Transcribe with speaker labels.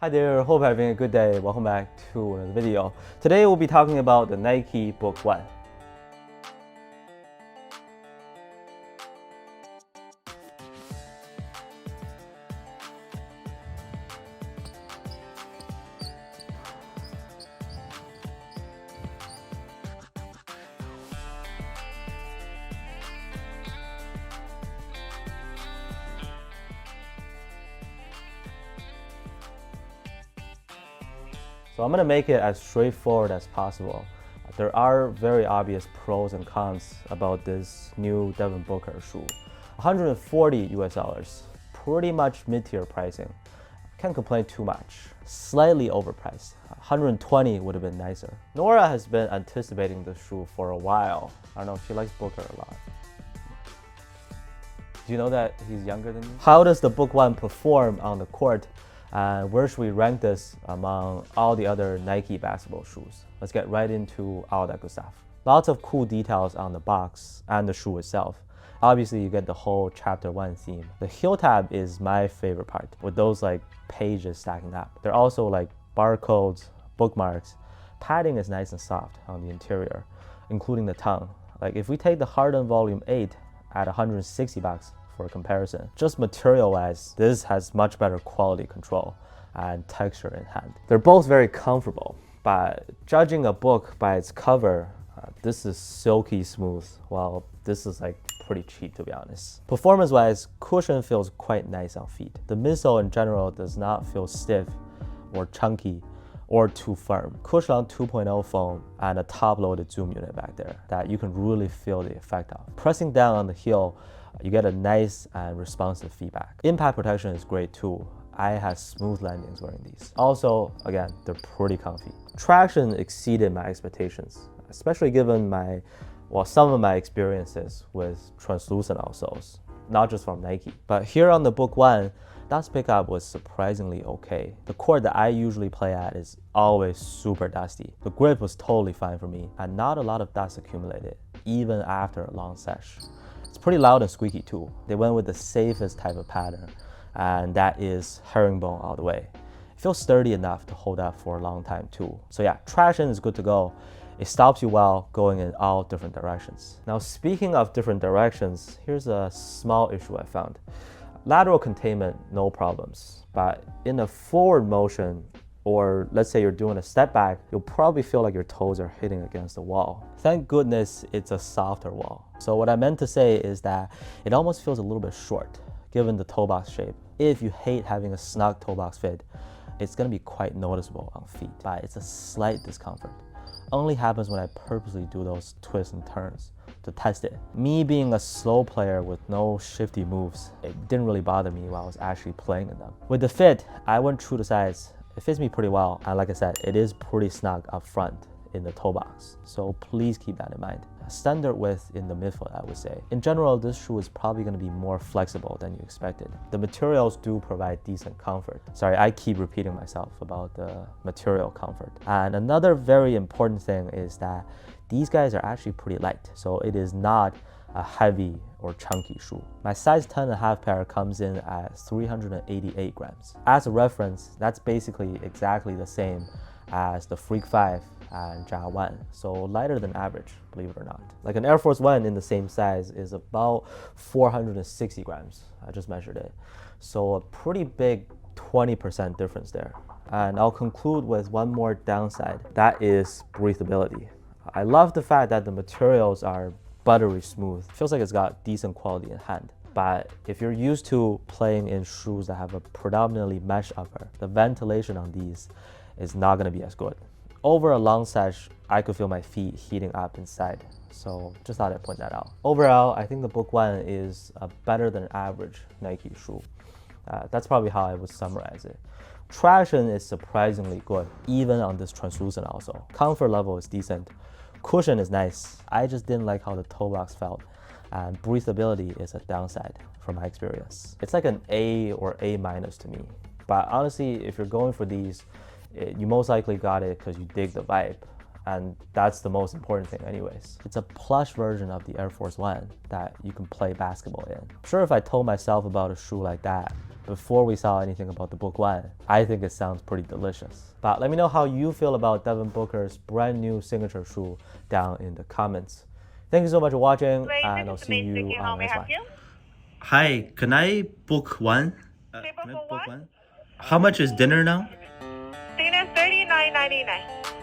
Speaker 1: Hi there, hope you're having a good day. Welcome back to another video. Today we'll be talking about the Nike Book 1. So I'm gonna make it as straightforward as possible. There are very obvious pros and cons about this new Devin Booker shoe. $140 US, pretty much mid-tier pricing. Can't complain too much. Slightly overpriced. 120 would have been nicer. Nora has been anticipating this shoe for a while. I don't know, she likes Booker a lot. Do you know that he's younger than you? How does the Book 1 perform on the court? And where should we rank this among all the other Nike basketball shoes? Let's get right into all that good stuff. Lots of cool details on the box and the shoe itself. Obviously, you get the whole chapter 1 theme. The heel tab is my favorite part, with those like pages stacking up. They're also like barcodes, bookmarks. Padding is nice and soft on the interior, including the tongue. Like if we take the Harden Volume 8 at $160 for comparison, just material-wise, this has much better quality control and texture in hand. They're both very comfortable, but judging a book by its cover, this is silky smooth, while this is like pretty cheap, to be honest. Performance-wise, cushion feels quite nice on feet. The midsole in general does not feel stiff or chunky or too firm. Cushion 2.0 foam and a top-loaded zoom unit back there that you can really feel the effect of. Pressing down on the heel, you get a nice and responsive feedback. Impact protection is great too. I had smooth landings wearing these. Also, again, they're pretty comfy. Traction exceeded my expectations, especially given some of my experiences with translucent outsoles, not just from Nike. But here on the Book 1, dust pickup was surprisingly okay. The court that I usually play at is always super dusty. The grip was totally fine for me, and not a lot of dust accumulated, even after a long sesh. It's pretty loud and squeaky too. They went with the safest type of pattern, and that is herringbone all the way. It feels sturdy enough to hold up for a long time too. So yeah, traction is good to go. It stops you well going in all different directions. Now, speaking of different directions, here's a small issue I found. Lateral containment, no problems, but in a forward motion, or let's say you're doing a step back, you'll probably feel like your toes are hitting against the wall. Thank goodness it's a softer wall. So what I meant to say is that it almost feels a little bit short, given the toe box shape. If you hate having a snug toe box fit, it's gonna be quite noticeable on feet, but it's a slight discomfort. Only happens when I purposely do those twists and turns to test it. Me being a slow player with no shifty moves, it didn't really bother me while I was actually playing in them. With the fit, I went true to size. It fits me pretty well, and like I said, it is pretty snug up front in the toe box, so please keep that in mind. Standard width in the midfoot, I would say. In general, this shoe is probably going to be more flexible than you expected. The materials do provide decent comfort. Sorry, I keep repeating myself about the material comfort. And another very important thing is that these guys are actually pretty light, so it is not a heavy or chunky shoe. My size 10.5 pair comes in at 388 grams. As a reference, that's basically exactly the same as the Freak 5 and Ja 1, so lighter than average, believe it or not. Like an Air Force 1 in the same size is about 460 grams. I just measured it. So a pretty big 20% difference there. And I'll conclude with one more downside. That is breathability. I love the fact that the materials are buttery smooth. Feels like it's got decent quality in hand. But if you're used to playing in shoes that have a predominantly mesh upper, the ventilation on these is not gonna be as good. Over a long sesh, I could feel my feet heating up inside. So just thought I'd point that out. Overall, I think the Book 1 is a better than average Nike shoe. That's probably how I would summarize it. Traction is surprisingly good, even on this translucent outsole. Comfort level is decent. Cushion is nice. I just didn't like how the toe box felt. And breathability is a downside from my experience. It's like an A or A minus to me. But honestly, if you're going for these, you most likely got it because you dig the vibe. And that's the most important thing anyways. It's a plush version of the Air Force 1 that you can play basketball in. I'm sure if I told myself about a shoe like that, before we saw anything about the Book 1. I think it sounds pretty delicious. But let me know how you feel about Devin Booker's brand new signature shoe down in the comments. Thank you so much for watching, and I'll see you on the next one. Hi, can I book one? Can I book one? How much is dinner now?
Speaker 2: Dinner $39.99.